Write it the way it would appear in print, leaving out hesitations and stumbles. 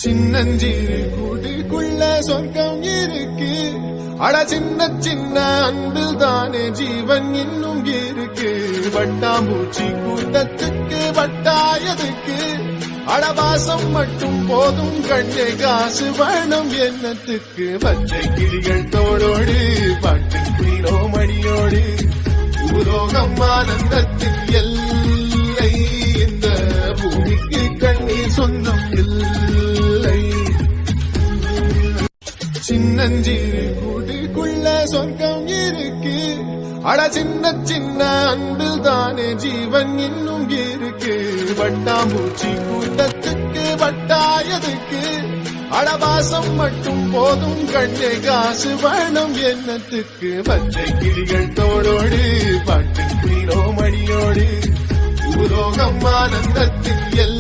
சின்னஞ்சிறு கூட்டுக்குள்ள சொர்க்கம் இருக்கு. அட சின்ன சின்ன அன்பில் தானே ஜீவன் இன்னும் இருக்கு. வட்டாம்பூச்சி கூட்டத்துக்கு வட்டாயதுக்கு அடவாசம் மட்டும் போதும் கண்ணே காசு வேணும் எண்ணத்துக்கு. பச்சை கிளிகள் தோளோடு பாட்டு குயிலோ மடியோடு பூலோகம் ஆனந்தத்தின் எல்லை. இந்த பூமிக்கு கண்ணீர் சொந்தம் இல்லை. சின்னஞ்சிறு கூட்டுக்குள்ள சொர்க்கம் இருக்கு. அட சின்ன சின்ன அன்பில் தானே ஜீவன் இன்னும் இருக்கு. வட்டாம்பூச்சி கூட்டத்துக்கு வட்டாயதுக்கு அடவாசம் மட்டும் போதும் கண்ணே காசு வேணும் எண்ணத்துக்கு. பச்சை கிளிகள் தோளோடு பாட்டு குயிலோ மடியோடு பூலோகம் ஆனந்தத்தின் எல்லை.